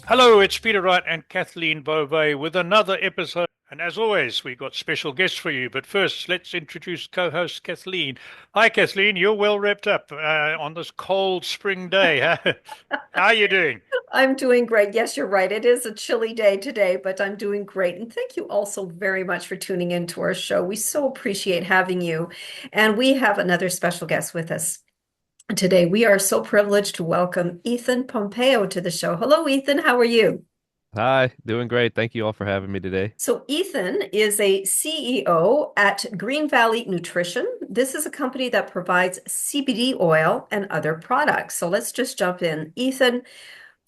Hello, it's Peter Wright and Kathleen Beauvais with another episode. And as always, we've got special guests for you. But first, let's introduce co-host Kathleen. Hi, Kathleen. You're well wrapped up on this cold spring day. Huh? How are you doing? I'm doing great. Yes, you're right. It is a chilly day today, but I'm doing great. And thank you also very much for tuning in to our show. We so appreciate having you. And we have another special guest with us today. We are so privileged to welcome Ethan Pompeo to the show. Hello, Ethan. How are you? Hi, doing great. Thank you all for having me today. So, Ethan is a CEO at Green Valley Nutrition. This is a company that provides CBD oil and other products. So, let's just jump in. Ethan,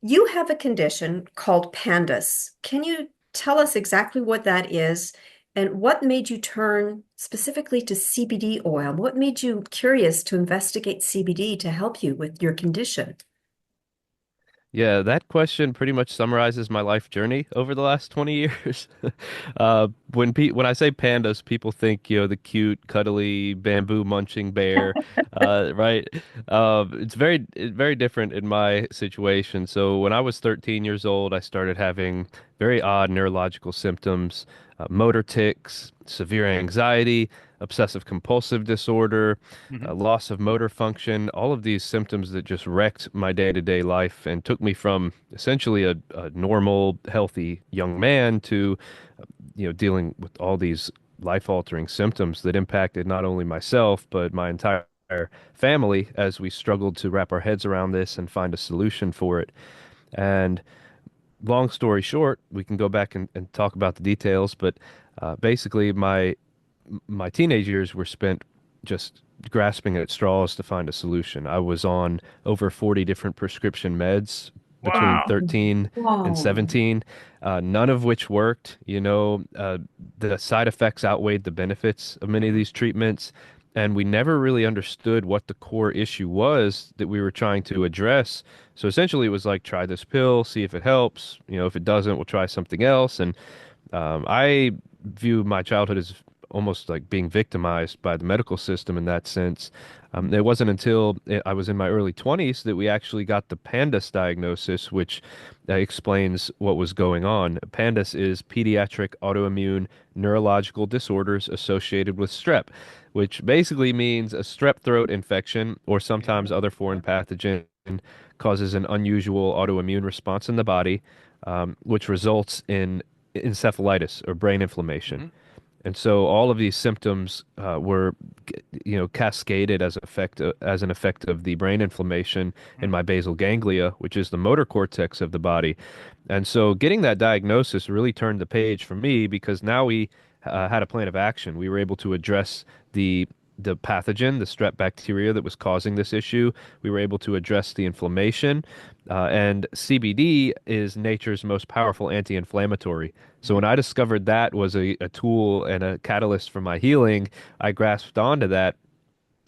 you have a condition called PANDAS. Can you tell us exactly what that is and what made you turn specifically to CBD oil? What made you curious to investigate CBD to help you with your condition? Yeah, that question pretty much summarizes my life journey over the last 20 years. When I say pandas, people think, the cute, cuddly, bamboo munching bear, right? It's very different in my situation. So when I was 13 years old, I started having very odd neurological symptoms, motor tics, severe anxiety, obsessive compulsive disorder, Mhm. loss of motor function, all of these symptoms that just wrecked my day-to-day life and took me from essentially a normal, healthy young man to, dealing with all these life-altering symptoms that impacted not only myself, but my entire family as we struggled to wrap our heads around this and find a solution for it. And long story short, we can go back and talk about the details, but basically my teenage years were spent just grasping at straws to find a solution. I was on over 40 different prescription meds between Wow. 13 and Whoa. 17, none of which worked. The side effects outweighed the benefits of many of Mhm. these treatments. And we never really understood what the core issue was that we were trying to address. So essentially, it was like, try this pill, see if it helps. If it doesn't, we'll try something else. And I view my childhood as almost like being victimized by the medical system in that sense. It wasn't until I was in my early 20s that we actually got the PANDAS diagnosis, which explains what was going on. PANDAS is Pediatric Autoimmune Neurological Disorders Associated with Strep, which basically means a strep throat infection or sometimes Mhm. other foreign pathogen causes an unusual autoimmune response in the body, which results in encephalitis or brain inflammation. Mhm. And so all of these symptoms were, cascaded as an effect of the brain inflammation in Mhm. my basal ganglia, which is the motor cortex of the body. And so getting that diagnosis really turned the page for me because now we had a plan of action. We were able to address the pathogen, the strep bacteria that was causing this issue. We were able to address the inflammation, and CBD is nature's most powerful anti-inflammatory. So when Mhm. I discovered that was a tool and a catalyst for my healing, I grasped onto that,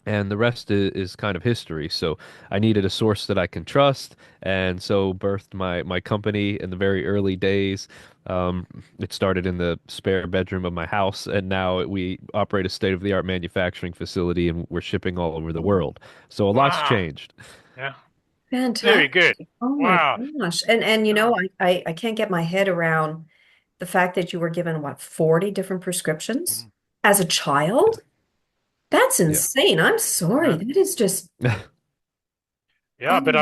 and the rest is kind of history. So I needed a source that I can trust, and so birthed my company in the very early days. It started in the spare bedroom of my house, and now we operate a state-of-the-art manufacturing facility, and we're shipping all over the world. So a lot's Wow. changed. Yeah. Very good. Fantastic. Oh my Wow. gosh. And you know, Yeah. I can't get my head around the fact that you were given what, 40 different prescriptions Mhm. as a child? That's Yeah. insane. I'm sorry. Yeah. That is just, Yeah, but oh,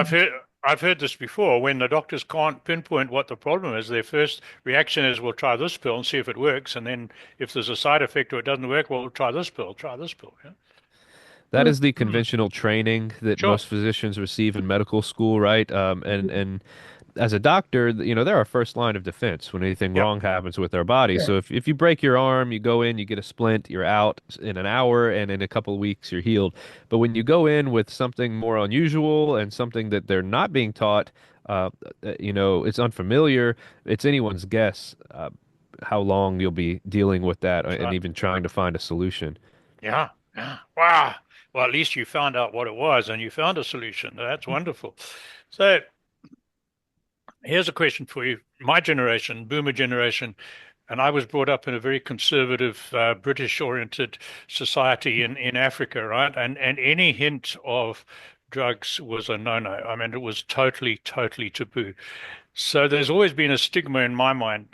I've heard this before. When the doctors can't pinpoint what the problem is, their first reaction is, "We'll try this pill and see if it works." And then if there's a side effect or it doesn't work, well, we'll try this pill. Try this pill. Yeah. That mm, is the Mm. conventional training that Sure. most physicians receive in medical school, right? And mhm. and as a doctor, they're our first line of defense when anything Yeah. wrong happens with our body. Sure. So if you break your arm, you go in, you get a splint, you're out in an hour, and in a couple of weeks, you're healed. But when you go in with something more unusual and something that they're not being taught, it's unfamiliar, it's anyone's guess how long you'll be dealing with that That's and right. even trying to find a solution. Yeah. Yeah. Wow. Well, at least you found out what it was and you found a solution. That's wonderful. So here's a question for you. My generation, boomer generation, and I was brought up in a very conservative, British-oriented society in Africa, right? And any hint of drugs was a no-no. I mean, it was totally, totally taboo. So there's always been a stigma in my mind,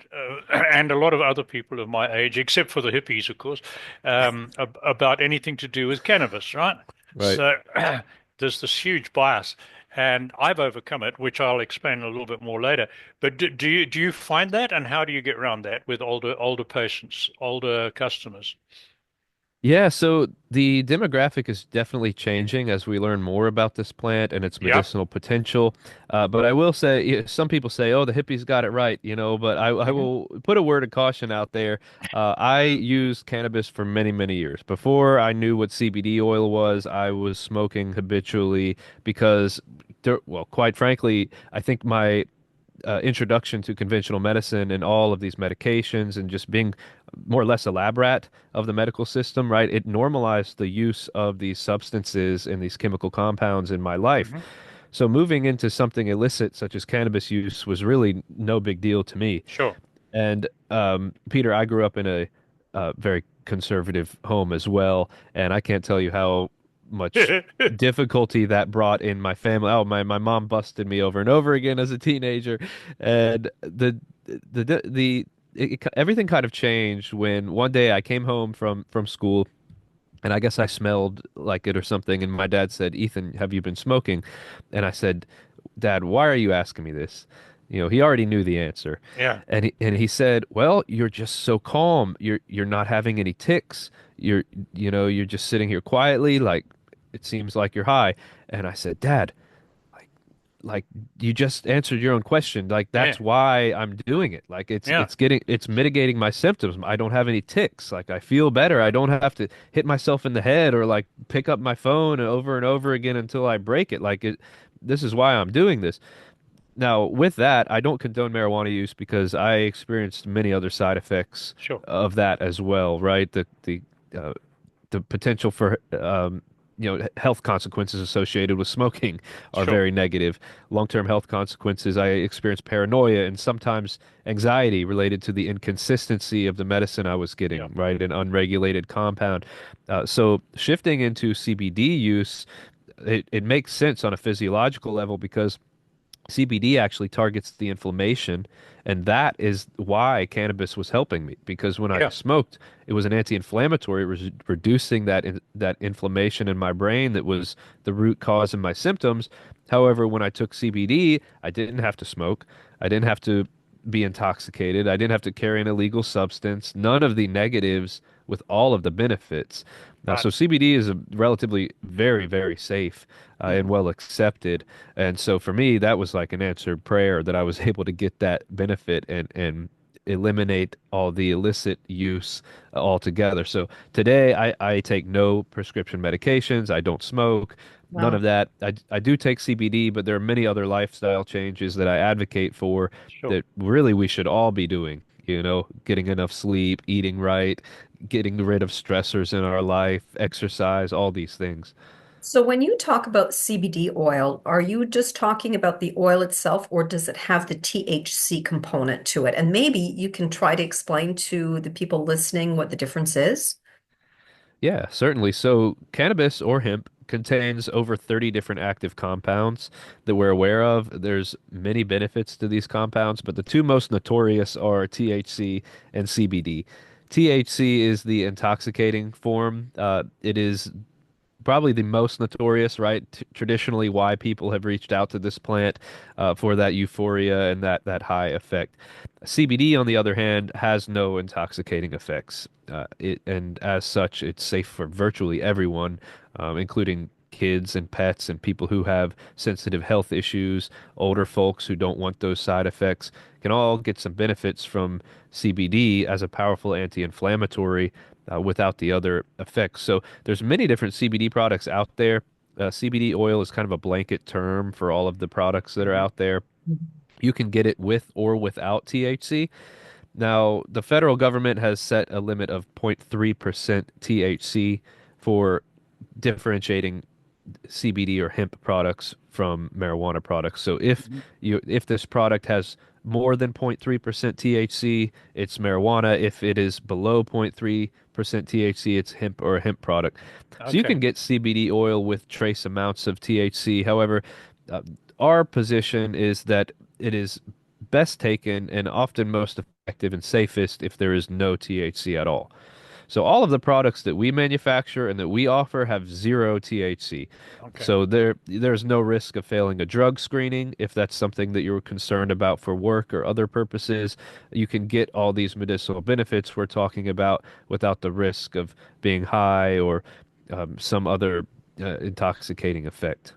and a lot of other people of my age, except for the hippies, of course, about anything to do with cannabis, right? Right. So there's this huge bias, and I've overcome it, which I'll explain a little bit more later. But do you find that, and how do you get around that with older patients, older customers? Yeah, so the demographic is definitely changing as we learn more about this plant and its Yep. medicinal potential. But I will say, some people say, "Oh, the hippies got it right," but I Hmm. will put a word of caution out there. I used cannabis for many, many years. Before I knew what CBD oil was, I was smoking habitually because, well, quite frankly, I think my introduction to conventional medicine and all of these medications and just being more or less a lab rat of the medical system, right? It normalized the use of these substances and these chemical compounds in my life. Hmm. So moving into something illicit such as cannabis use was really no big deal to me. Sure. And Peter, I grew up in a very conservative home as well, and I can't tell you how much difficulty that brought in my family. Oh, my mom busted me over and over again as a teenager, and everything kind of changed when one day I came home from school. And I guess I smelled like it or something. And my dad said, "Ethan, have you been smoking?" And I said, "Dad, why are you asking me this?" He already knew the answer. Yeah. And he said, "Well, you're just so calm. You're not having any tics. You're just sitting here quietly, like it seems like you're high." And I said, "Dad, like like you just answered your own question. Like Yeah. that's why I'm doing it. Like it's Yeah. it's getting it's mitigating my symptoms. I don't have any tics. Like I feel better. I don't have to hit myself in the head or like pick up my phone over and over again until I break it. This is why I'm doing this." Now, with that, I don't condone marijuana use because I experienced many other side effects Sure. of that as well, right? Uh, the potential for health consequences associated with smoking are Sure. very negative. Long-term health consequences, I experienced paranoia and sometimes anxiety related to the inconsistency of the medicine I was Yeah. getting, right? An unregulated compound. So shifting into CBD use, it makes sense on a physiological level because CBD actually targets the inflammation, and that is why cannabis was helping me. Because when I Yeah. smoked, it was an anti-inflammatory, it was reducing that inflammation in my brain that was the root cause of my symptoms. However, when I took CBD, I didn't have to smoke, I didn't have to be intoxicated, I didn't have to carry an illegal substance, none of the negatives with all of the benefits. Right. So CBD is a relatively very, very safe and Hmm. well accepted. And so for me, that was like an answered prayer that I was able to get that benefit and eliminate all the illicit use altogether. So today I take no prescription medications. I don't smoke, none of Wow. that. I do take CBD, but there are many other lifestyle changes that I advocate for Sure. that really we should all be doing. Getting enough sleep, eating right, getting rid of stressors in our life, exercise, all these things. So when you talk about CBD oil, are you just talking about the oil itself, or does it have the THC component to it? And maybe you can try to explain to the people listening what the difference is. Yeah, certainly. So, cannabis or hemp contains over 30 different active compounds that we're aware of. There's many benefits to these compounds, but the two most notorious are THC and CBD. THC is the intoxicating form. It is probably the most notorious, right? Traditionally, why people have reached out to this plant for that euphoria and that high effect. CBD, on the other hand, has no intoxicating effects. And as such, it's safe for virtually everyone, including kids and pets and people who have sensitive health issues, older folks who don't want those side effects, can all get some benefits from CBD as a powerful anti-inflammatory without the other effects. So there's many different CBD products out there. CBD oil is kind of a blanket term for all of the products that are Hmm. out there. You can get it with or without THC. Now, the federal government has set a limit of 0.3% THC for differentiating CBD or hemp products from marijuana products. So Hmm. if this product has more than 0.3% THC, it's marijuana. If it is below 0.3% THC, it's hemp or a hemp product. So you Okay. can get CBD oil with trace amounts of THC. However, uh, our position is that it is best taken and often most effective and safest if there is no THC at all. So all of the products that we manufacture and that we offer have zero THC. Okay. So there's no risk of failing a drug screening if that's something that you're concerned about for work or other purposes. You can get all these medicinal benefits we're talking about without the risk of being high or some other intoxicating effect.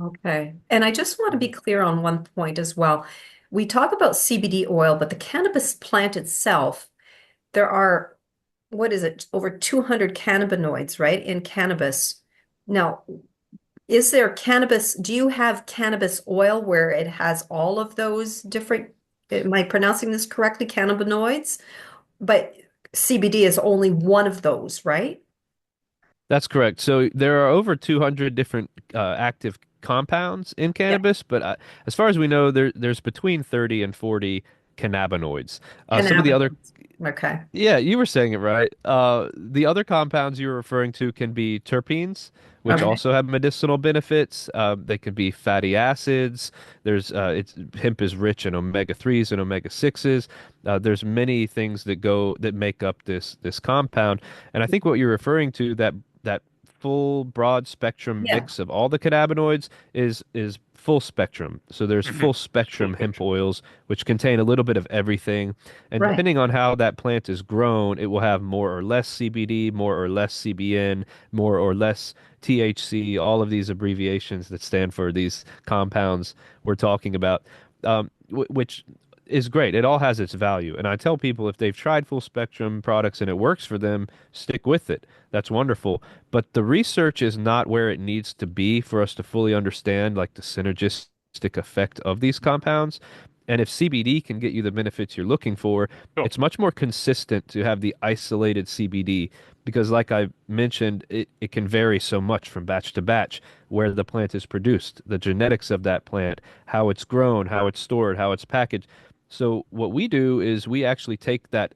Okay. And I just want to be clear on one point as well. We talk about CBD oil, but the cannabis plant itself, there are, what is it, over 200 cannabinoids, right, in cannabis. Now, is there cannabis, do you have cannabis oil where it has all of those different, am I pronouncing this correctly, cannabinoids? But CBD is only one of those, right? That's correct. So there are over 200 different active compounds in Yeah, cannabis, but as far as we know, there's between 30 and 40 cannabinoids. Some of the other, cannabinoids. Okay. yeah, you were saying it right. The other compounds you were referring to can be terpenes, which Okay. also have medicinal benefits. They can be fatty acids. Hemp is rich in omega 3s and omega 6s. There's many things that make up this compound, and I think what you're referring to that full broad spectrum Yeah, mix of all the cannabinoids is full spectrum. So there's Hmm. full Full spectrum hemp spectrum. oils, which contain a little bit of everything. And right. depending on how that plant is grown, it will have more or less CBD, more or less CBN, more or less THC, all of these abbreviations that stand for these compounds we're talking about, which is great. It all has its value. And I tell people if they've tried full spectrum products and it works for them, stick with it. That's wonderful. But the research is not where it needs to be for us to fully understand like the synergistic effect of these compounds. And if CBD can get you the benefits you're looking for, Sure. it's much more consistent to have the isolated CBD because, like I mentioned, it can vary so much from batch to batch where the plant is produced, the genetics of that plant, how it's grown, how it's stored, how it's packaged. So what we do is we actually take that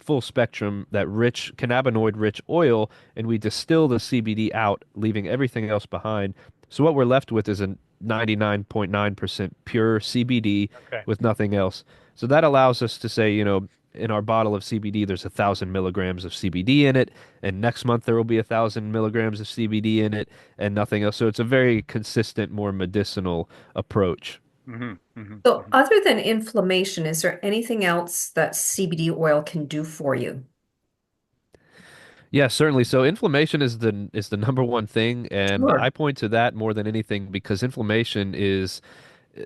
full spectrum, that rich cannabinoid rich oil, and we distill the CBD out, leaving everything else behind. So what we're left with is a 99.9% pure CBD Okay. with nothing else. So that allows us to say, in our bottle of CBD, there's 1,000 milligrams of CBD in it, and next month there will be 1,000 milligrams of CBD in it, and nothing else. So it's a very consistent, more medicinal approach. Hmm. Hmm. So Hmm. other than inflammation, is there anything else that CBD oil can do for you? Yeah, certainly. So inflammation is the number one thing, and I Sure. point to that more than anything because inflammation is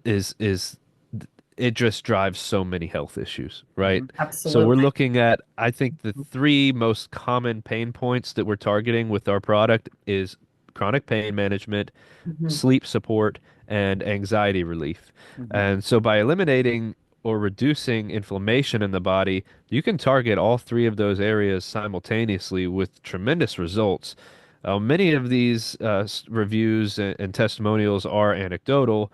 it just drives so many health issues, right? Hmm. So we're Absolutely. looking at, I think the three most common pain points that we're targeting with our product is chronic pain management, Mhm. sleep support, and anxiety relief. Hmm. And so by eliminating or reducing inflammation in the body, you can target all three of those areas simultaneously with tremendous results. Many of these reviews and testimonials are anecdotal,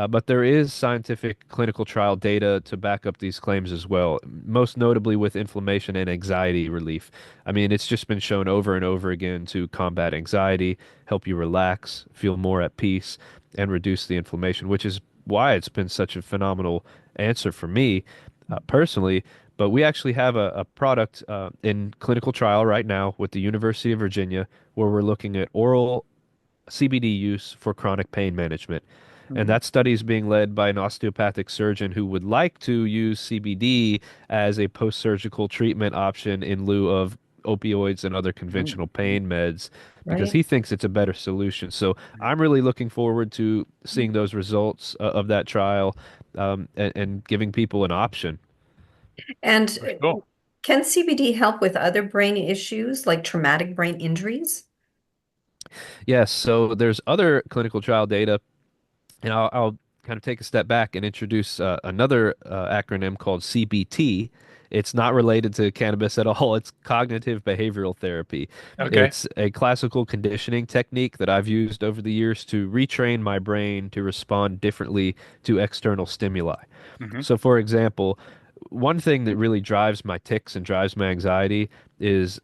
but there is scientific clinical trial data to back up these claims as well, most notably with inflammation and anxiety relief. I mean, it's just been shown over and over again to combat anxiety, help you relax, feel more at peace, and reduce the inflammation, which is why it's been such a phenomenal answer for me personally. But we actually have a product in clinical trial right now with the University of Virginia where we're looking at oral CBD use for chronic pain management. And Hmm. that study is being led by an osteopathic surgeon who would like to use CBD as a post-surgical treatment option in lieu of opioids and other conventional Hmm. pain meds because Right. he thinks it's a better solution. So I'm really looking forward to seeing those results of that trial and giving people an option. And For sure. can CBD help with other brain issues like traumatic brain injuries? Yes, so there's other clinical trial data. And I'll kind of take a step back and introduce another acronym called CBT. It's not related to cannabis at all. It's cognitive behavioral therapy. Okay. It's a classical conditioning technique that I've used over the years to retrain my brain to respond differently to external stimuli. Hmm. So, for example, one thing that really drives my tics and drives my anxiety is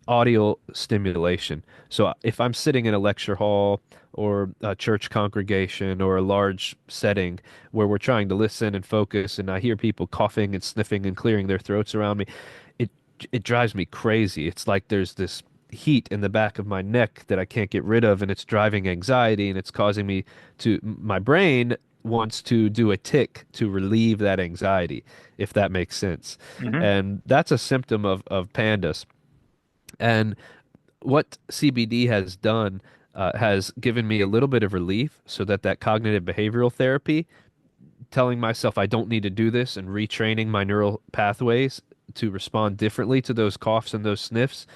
audio stimulation. So if I'm sitting in a lecture hall or a church congregation or a large setting where we're trying to listen and focus, and I hear people coughing and sniffing and clearing their throats around me, it it drives me crazy. It's like there's this heat in the back of my neck that I can't get rid of, and it's driving anxiety, and it's causing me to, my brain wants to do a tick to relieve that anxiety, if that makes sense. Hmm. And that's a symptom of PANDAS. And what CBD has done has given me a little bit of relief so that that cognitive behavioral therapy, telling myself I don't need to do this and retraining my neural pathways to respond differently to those coughs and those sniffs,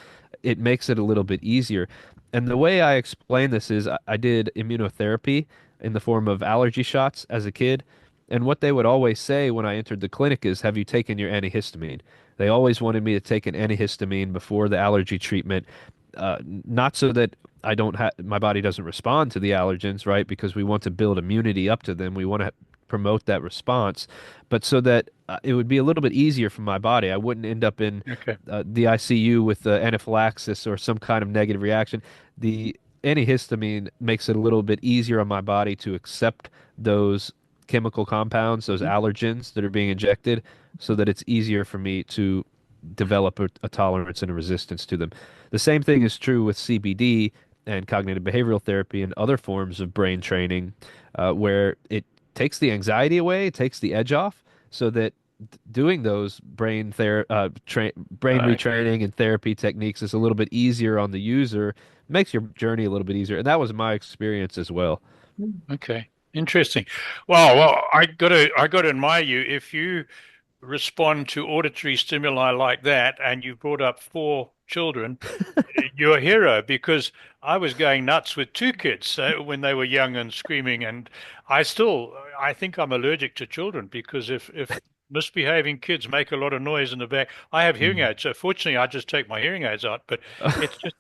it makes it a little bit easier. And the way I explain this is I did immunotherapy in the form of allergy shots as a kid. And what they would always say when I entered the clinic is, have you taken your antihistamine? They always wanted me to take an antihistamine before the allergy treatment, not so that I don't have my body doesn't respond to the allergens, right? Because we want to build immunity up to them. We want to promote that response, but so that it would be a little bit easier for my body. I wouldn't end up in Okay. the ICU with anaphylaxis or some kind of negative reaction. The antihistamine makes it a little bit easier on my body to accept those chemical compounds, those allergens that are being injected, so that it's easier for me to develop a tolerance and a resistance to them. The same thing is true with CBD and cognitive behavioral therapy and other forms of brain training, where it takes the anxiety away, it takes the edge off, so that doing those brain Okay. retraining and therapy techniques is a little bit easier on the user, makes your journey a little bit easier. And that was my experience as well. Okay. Interesting. Well, I got to admire you if you respond to auditory stimuli like that, and you brought up four children. You're a hero because I was going nuts with two kids when they were young and screaming, and I think I'm allergic to children because if misbehaving kids make a lot of noise in the back, I have hearing Mm. aids, so fortunately I just take my hearing aids out. But it's just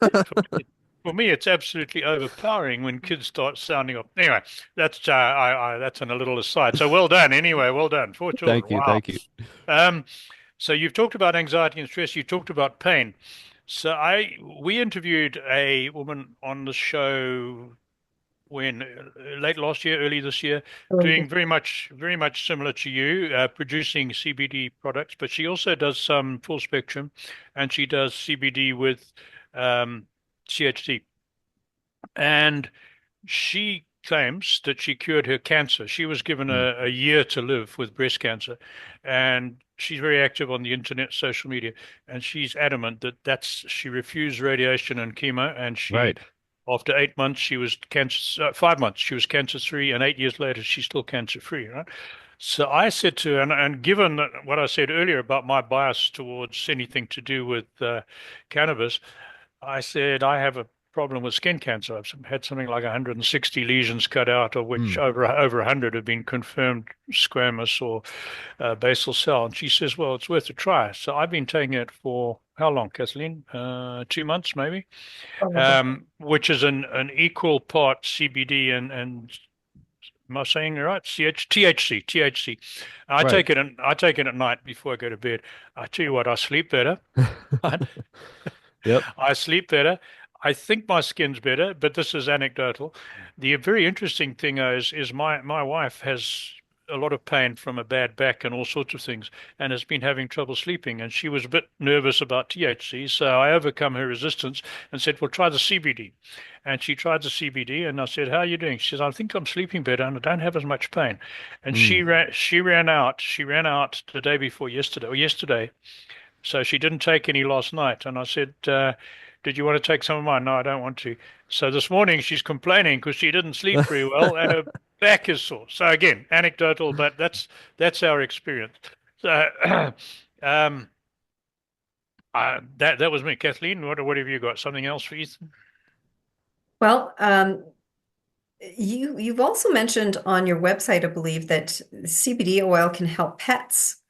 for me, it's absolutely overpowering when kids start sounding up. Anyway, that's on a little aside. So well done. Anyway, well done. Four children. Thank you, Wow. thank you. Um, so you've talked about anxiety and stress. You talked about pain. So we interviewed a woman on the show when late last year, early this year, doing very much similar to you, producing CBD products, but she also does some full spectrum, and she does CBD with um, CHT. And she claims that she cured her cancer. She was given Mm. a year to live with breast cancer, and she's very active on the internet, social media, and she's adamant that she refused radiation and chemo, and Right. after 8 months, she was cancer, 5 months, she was cancer free, and 8 years later, she's still cancer free, right? So I said to her, and given what I said earlier about my bias towards anything to do with cannabis, I said, I have a problem with skin cancer. I've had something like 160 lesions cut out, of which Mm. over 100 have been confirmed squamous or basal cell. And she says, well, it's worth a try. So I've been taking it for how long, Kathleen? 2 months, maybe, which is an equal part CBD and am I saying it right? THC, THC. Right. I take it at night before I go to bed. I tell you what, I sleep better. Yep. I sleep better. I think my skin's better, but this is anecdotal. The very interesting thing is my wife has a lot of pain from a bad back and all sorts of things, and has been having trouble sleeping. And she was a bit nervous about THC, so I overcome her resistance and said, "Well, try the CBD." And she tried the CBD, and I said, "How are you doing?" She says, "I think I'm sleeping better, and I don't have as much pain." And Mm. she ran out. She ran out the day before yesterday, or yesterday, so she didn't take any last night. And I said, did you want to take some of mine? No, I don't want to. So this morning she's complaining because she didn't sleep very well and her back is sore. So again, anecdotal, but that's our experience. So um, that was me. Kathleen, what have you got? Something else for Ethan? Well, you've also mentioned on your website, I believe, that CBD oil can help pets.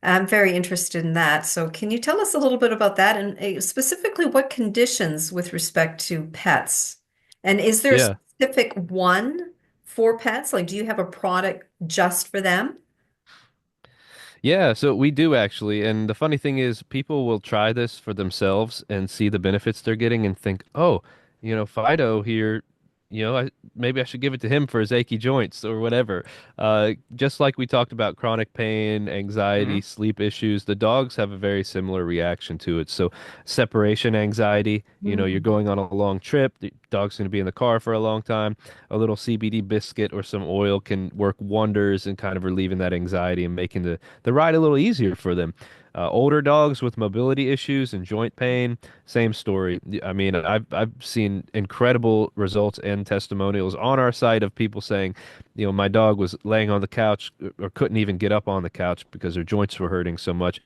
I'm very interested in that. So can you tell us a little bit about that and specifically what conditions with respect to pets? And is there a Yeah. specific one for pets? Like, do you have a product just for them? Yeah, so we do actually. And the funny thing is, people will try this for themselves and see the benefits they're getting and think, oh, Fido here maybe I should give it to him for his achy joints or whatever. Just like we talked about chronic pain, Hmm. anxiety, sleep issues, the dogs have a very similar reaction to it. So separation anxiety, you're Mm. going on a long trip, the dog's going to be in the car for a long time. A little CBD biscuit or some oil can work wonders in kind of relieving that anxiety and making the ride a little easier for them. Older dogs with mobility issues and joint pain, same story. I mean, I've seen incredible results and testimonials on our site of people saying, my dog was laying on the couch or couldn't even get up on the couch because her joints were hurting so much.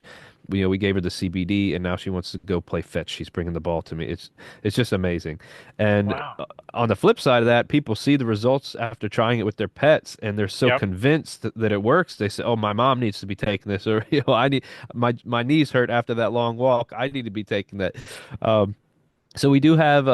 We gave her the CBD and now she wants to go play fetch. She's bringing the ball to me. It's just amazing. And Wow. on the flip side of that, people see the results after trying it with their pets and they're so Yep. convinced that it works. They say, "Oh, my mom needs to be taking this," or I need my knees hurt after that long walk. I need to be taking that. Um, so we do have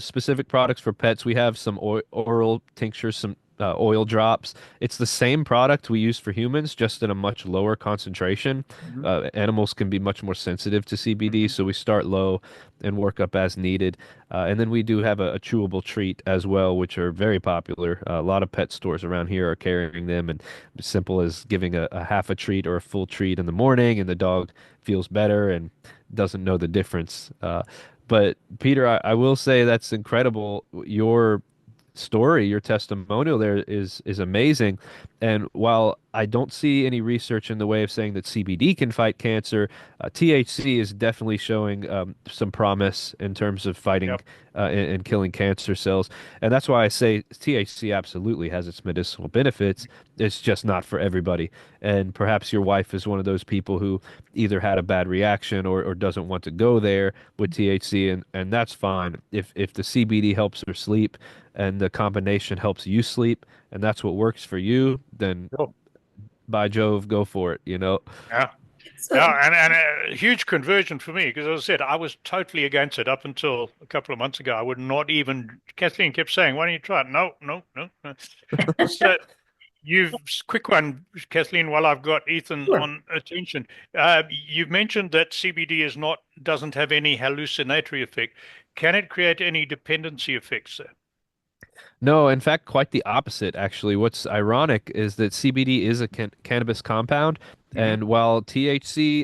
specific products for pets. We have some oral tinctures, some oil drops. It's the same product we use for humans, just in a much lower concentration. Hmm. Animals can be much more sensitive to CBD, Hmm. so we start low and work up as needed. And then we do have a chewable treat as well, which are very popular. A lot of pet stores around here are carrying them, and as simple as giving a half a treat or a full treat in the morning, and the dog feels better and doesn't know the difference. But Peter, I will say that's incredible. Your story, your testimonial there is amazing. And while I don't see any research in the way of saying that CBD can fight cancer, THC is definitely showing some promise in terms of fighting Yep. and killing cancer cells. And that's why I say THC absolutely has its medicinal benefits. It's just not for everybody. And perhaps your wife is one of those people who either had a bad reaction or doesn't want to go there with THC, and that's fine. If the CBD helps her sleep and the combination helps you sleep, and that's what works for you, then Sure. by Jove, go for it. Yeah. So, Yeah, and a huge conversion for me because, as I said, I was totally against it up until a couple of months ago. I would not even. Kathleen kept saying, "Why don't you try it?" No, no, no, no. So you've quick one, Kathleen. While I've got Ethan sure. on attention, you've mentioned that CBD doesn't have any hallucinatory effect. Can it create any dependency effects there? No, in fact, quite the opposite, actually. What's ironic is that CBD is a cannabis compound, Hmm. and while THC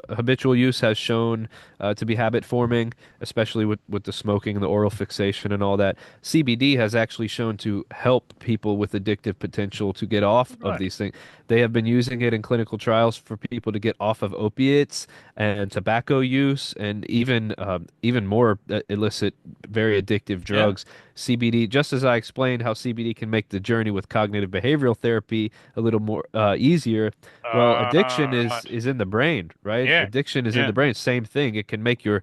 habitual use has shown to be habit forming, especially with the smoking and the oral fixation and all that, CBD has actually shown to help people with addictive potential to get off of Right. these things. They have been using it in clinical trials for people to get off of opiates and tobacco use, and even more illicit, very addictive Yeah. drugs. CBD, just as I explained how CBD can make the journey with cognitive behavioral therapy a little more easier. Well, addiction is Right. is in the brain, right? Yeah. Addiction is in Yeah. the brain. Same thing. It can make your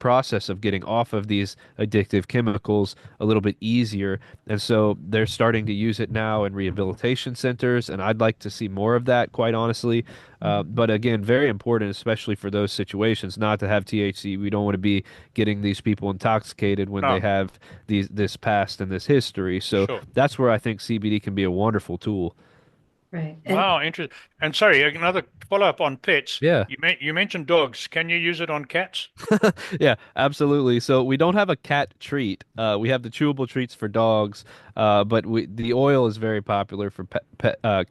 process of getting off of these addictive chemicals a little bit easier. And so they're starting to use it now in rehabilitation centers, and I'd like to see more of that, quite honestly. But again, very important, especially for those situations, not to have THC. We don't want to be getting these people intoxicated when they No. have this past and this history. So Sure. that's where I think CBD can be a wonderful tool. Right. And Wow, interesting. And sorry, another follow-up on pets. Yeah. You mentioned dogs. Can you use it on cats? Yeah, absolutely. So we don't have a cat treat. We have the chewable treats for dogs, but the oil is very popular for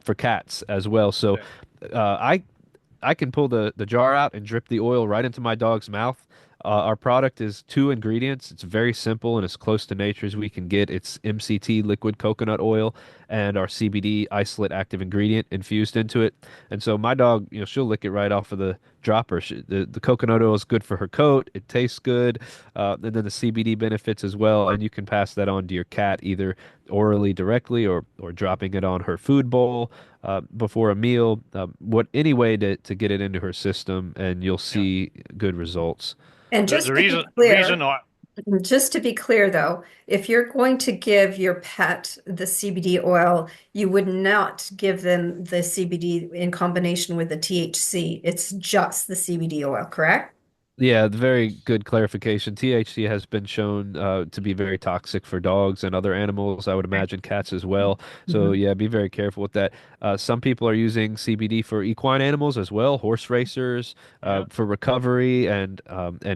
for cats as well. So Okay. I can pull the jar out and drip the oil right into my dog's mouth. Our product is two ingredients. It's very simple and as close to nature as we can get. It's MCT liquid coconut oil and our CBD isolate active ingredient infused into it. And so my dog, she'll lick it right off of the dropper. The coconut oil is good for her coat. It tastes good. And then the CBD benefits as well. And you can pass that on to your cat either orally directly or dropping it on her food bowl before a meal. What any way to get it into her system, and you'll Yeah. see good results. and The, just the to be reason reason clear, I just to be clear though, if you're going to give your pet the CBD oil, you would not give them the CBD in combination with the THC. It's just the CBD oil, correct? Yeah, very good clarification. THC has been shown to be very toxic for dogs and other animals. I would imagine cats as well. So Mhm. yeah, be very careful with that. Some people are using CBD for equine animals as well, horse racers, yeah. for recovery and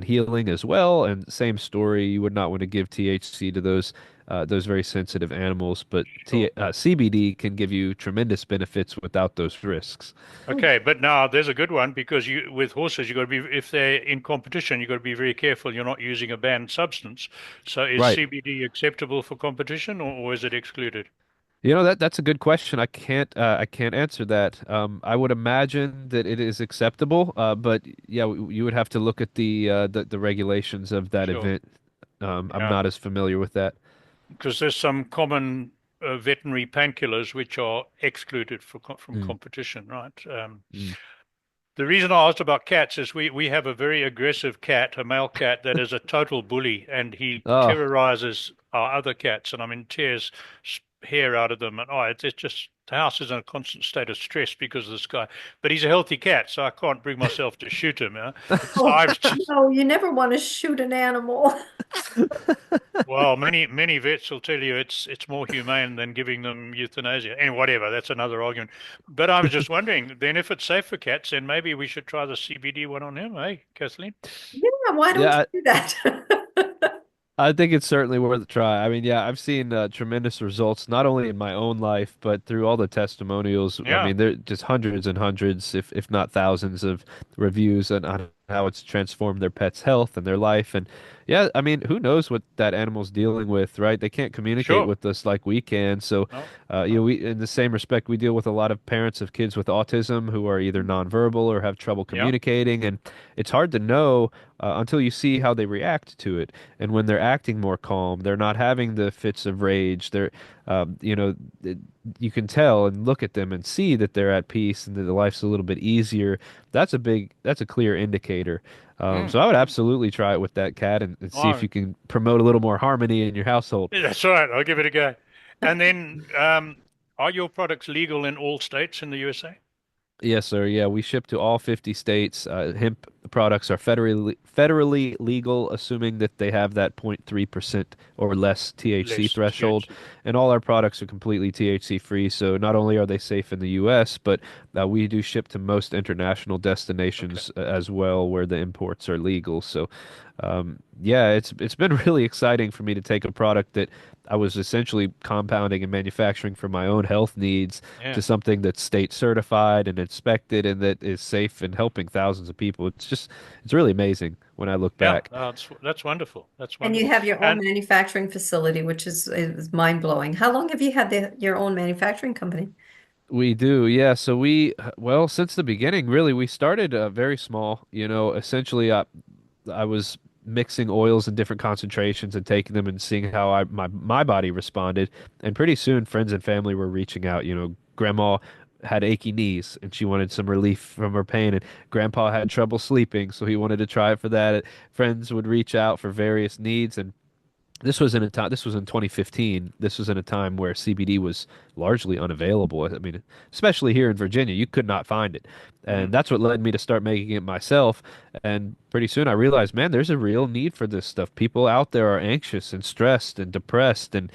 healing as well. And same story, you would not want to give THC to those those very sensitive animals. But Sure. CBD can give you tremendous benefits without those risks. Okay, but now there's a good one because you with horses you got to be if they're in competition you got to be very careful you're not using a banned substance. So is Right. CBD acceptable for competition or is it excluded? You know that's a good question. I can't answer that. I would imagine that it is acceptable, but yeah, you would have to look at the regulations of that Sure. event. I'm Yeah, not as familiar with that. because there's some common veterinary painkillers which are excluded from Mm, competition, right? mm. The reason I asked about cats is we have a very aggressive cat, a male cat that is a total bully, and he Oh, terrorizes our other cats, and I mean tears hair out of them, and it's just the house is in a constant state of stress because of this guy. But he's a healthy cat, so I can't bring myself to shoot him. So Oh, I've just no, you never want to shoot an animal. well, many vets will tell you it's more humane than giving them euthanasia. And whatever, that's another argument. But I was just wondering, then if it's safe for cats, then maybe we should try the CBD one on him, eh, Kathleen? Yeah, why don't yeah. you do that? I think it's certainly worth a try. I mean, yeah, I've seen tremendous results not only in my own life, but through all the testimonials. I Yeah, mean, there just hundreds and hundreds, if not thousands, of reviews on how it's transformed their pet's health and their life. And yeah, I mean, who knows what that animal's dealing with, right? They can't communicate sure. with us like we can. So, No, you know, no. we in the same respect, we deal with a lot of parents of kids with autism who are either nonverbal or have trouble Yeah, communicating, and it's hard to know until you see how they react to it. And when they're acting more calm, they're not having the fits of rage. You know, you can tell and look at them and see that they're at peace and that the life's a little bit easier. That's a clear indicator. mm, So I would mm. absolutely try it with that cat and see if Oh, you can promote a little more harmony in your household. yeah, that's right. I'll give it a go. And then, are your products legal in all states in the USA? Yes, sir. Yeah, we ship to all 50 states. Hemp products are federally legal, assuming that they have that 0.3% or less THC Less threshold. THC. And all our products are completely THC free. So not only are they safe in the US, but we do ship to most international Okay. destinations as well, where the imports are legal. So, yeah, it's been really exciting for me to take a product that I was essentially compounding and manufacturing for my own health needs to Yeah. something that's state certified and inspected and that is safe and helping thousands of people. It's really amazing when I look Yeah, back. that's wonderful. That's And you wonderful. have your own And manufacturing facility, which is mind-blowing. How long have you had your own manufacturing company? We do, yeah. So well, since the beginning, really, we started very small. You know, essentially, I was mixing oils in different concentrations and taking them and seeing how my body responded. And pretty soon, friends and family were reaching out. You know, grandma had achy knees and she wanted some relief from her pain, and grandpa had trouble sleeping, so he wanted to try it for that. Friends would reach out for various needs, and this was in 2015. This was in a time where CBD was largely unavailable. I mean, especially here in Virginia, you could not find it. And mm, that's what led me to start making it myself. And pretty soon I realized, man, there's a real need for this stuff. People out there are anxious and stressed and depressed and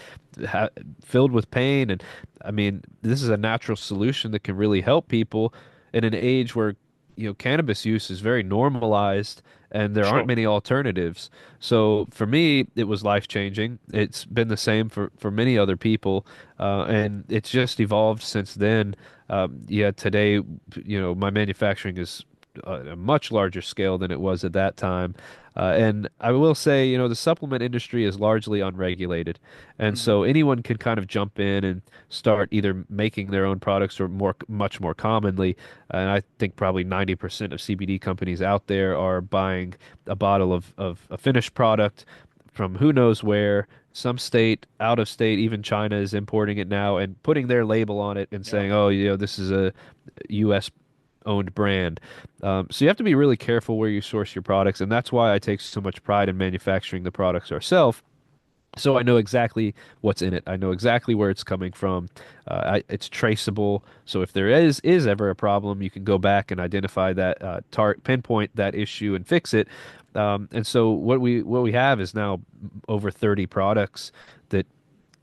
ha filled with pain. And I mean, this is a natural solution that can really help people in an age where, you know, cannabis use is very normalized and there aren't sure. many alternatives. So for me, it was life changing. It's been the same for many other people, and it's just evolved since then. Yeah, today, you know, my manufacturing is a much larger scale than it was at that time. And I will say, you know, the supplement industry is largely unregulated. And Mm, so anyone can kind of jump in and start either making their own products or much more commonly. And I think probably 90% of CBD companies out there are buying a bottle of a finished product from who knows where, some state, out of state, even China is importing it now and putting their label on it and yeah. saying, oh, you know, this is a U.S. owned brand. So you have to be really careful where you source your products, and that's why I take so much pride in manufacturing the products ourselves. So I know exactly what's in it. I know exactly where it's coming from. It's traceable. So if there is ever a problem, you can go back and identify that pinpoint that issue and fix it. And so what we have is now over 30 products that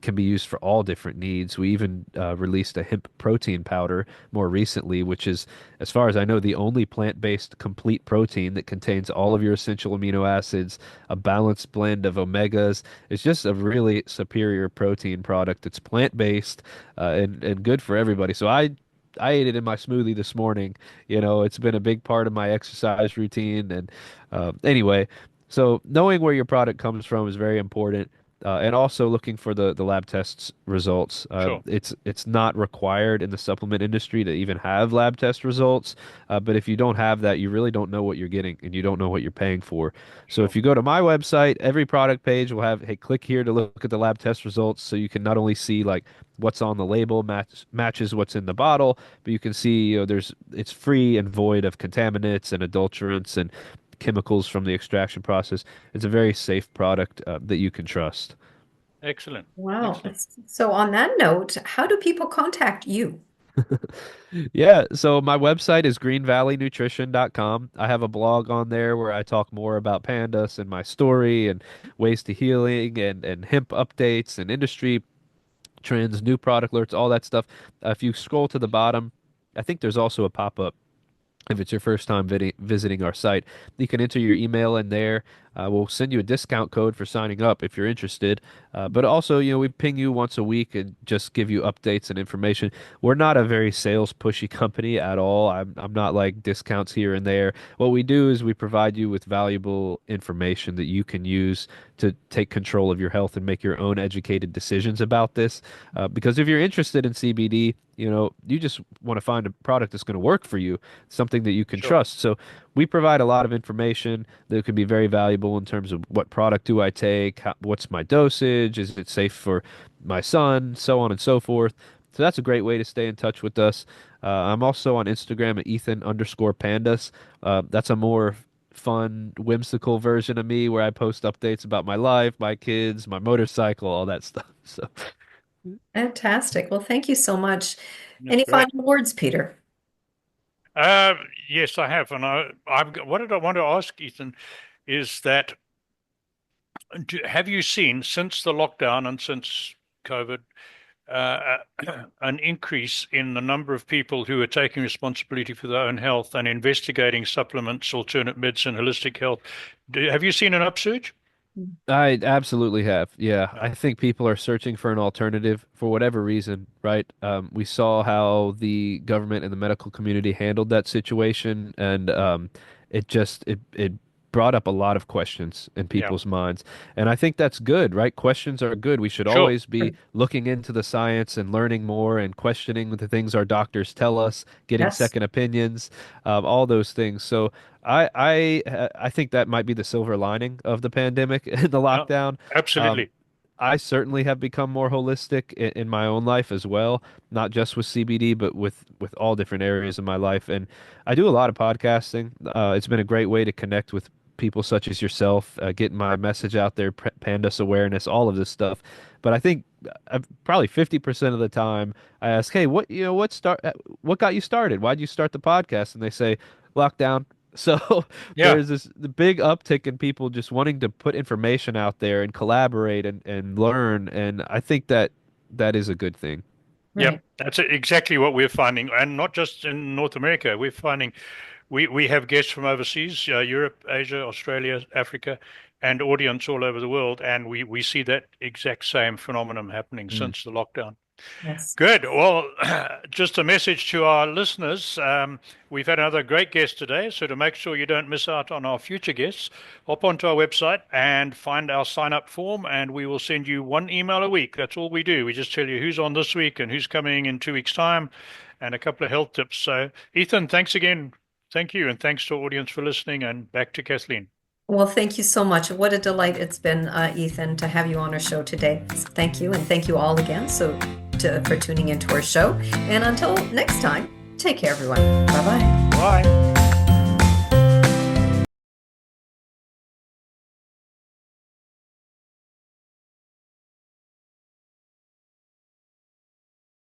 can be used for all different needs. We even released a hemp protein powder more recently, which is, as far as I know, the only plant-based complete protein that contains all of your essential amino acids, a balanced blend of omegas. It's just a really superior protein product. It's plant-based and good for everybody. So I ate it in my smoothie this morning. It's been a big part of my exercise routine. And anyway, so knowing where your product comes from is very important. And also looking for the lab tests results. Sure. It's not required in the supplement industry to even have lab test results. But if you don't have that, you really don't know what you're getting and you don't know what you're paying for. So Sure. if you go to my website, every product page will have, hey, click here to look at the lab test results. So you can not only see like what's on the label matches what's in the bottle, but you can see, it's free and void of contaminants and adulterants and chemicals from the extraction process. It's a very safe product that you can trust. Excellent. Wow. Excellent. So on that note, how do people contact you? Yeah, so my website is greenvalleynutrition.com. I have a blog on there where I talk more about pandas and my story and ways to healing and hemp updates and industry trends, new product alerts, all that stuff. If you scroll to the bottom, I think there's also a pop-up if it's your first time visiting our site. You can enter your email in there. We'll send you a discount code for signing up if you're interested. But also, we ping you once a week and just give you updates and information. We're not a very sales pushy company at all. I'm not like discounts here and there. What we do is we provide you with valuable information that you can use to take control of your health and make your own educated decisions about this. Because if you're interested in CBD, you just want to find a product that's going to work for you, something that you can Sure. trust. So we provide a lot of information that could be very valuable in terms of what product do I take, what's my dosage, is it safe for my son, so on and so forth. So that's a great way to stay in touch with us. I'm also on Instagram at Ethan_pandas. That's a more fun, whimsical version of me where I post updates about my life, my kids, my motorcycle, all that stuff. So Fantastic. Well, thank you so much. That's Any great. final words, Peter? Uh, yes, I have. And what did I want to ask, Ethan, is that have you seen since the lockdown and since COVID an increase in the number of people who are taking responsibility for their own health and investigating supplements, alternate medicine, holistic health? Have you seen an upsurge? I absolutely have. Yeah, Yeah. I think people are searching for an alternative for whatever reason, right? We saw how the government and the medical community handled that situation, and it brought up a lot of questions in Yeah. people's minds. And I think that's good, right? Questions are good. We should Sure. always be looking into the science and learning more and questioning the things our doctors tell us, getting Yes. second opinions, all those things. So I think that might be the silver lining of the pandemic and the Yeah. lockdown. Um, Absolutely. I certainly have become more holistic in my own life as well, not just with CBD, but with all different areas of my life. And I do a lot of podcasting. It's been a great way to connect with people such as yourself, getting my message out there, pandas awareness, all of this stuff. But I think probably 50% of the time I ask, "Hey, what got you started? Why'd you start the podcast?" And they say, "Lockdown." So Yeah. there's the big uptick in people just wanting to put information out there and collaborate and learn, and I think that is a good thing. Yep, Right. that's exactly what we're finding, and not just in North America. We're finding we have guests from overseas, Europe, Asia, Australia, Africa, and audience all over the world, and we see that exact same phenomenon happening Mm. since the lockdown. Yes. Good. Well, just a message to our listeners. We've had another great guest today, so to make sure you don't miss out on our future guests, hop onto our website and find our sign up form, and we will send you one email a week. That's all we do. We just tell you who's on this week and who's coming in 2 weeks' time, and a couple of health tips. So, Ethan, thanks again. Thank you, and thanks to our audience for listening, and back to Kathleen. Well, thank you so much. What a delight it's been, Ethan, to have you on our show today. So thank you, and thank you all again for tuning into our show. And until next time, take care, everyone. Bye-bye.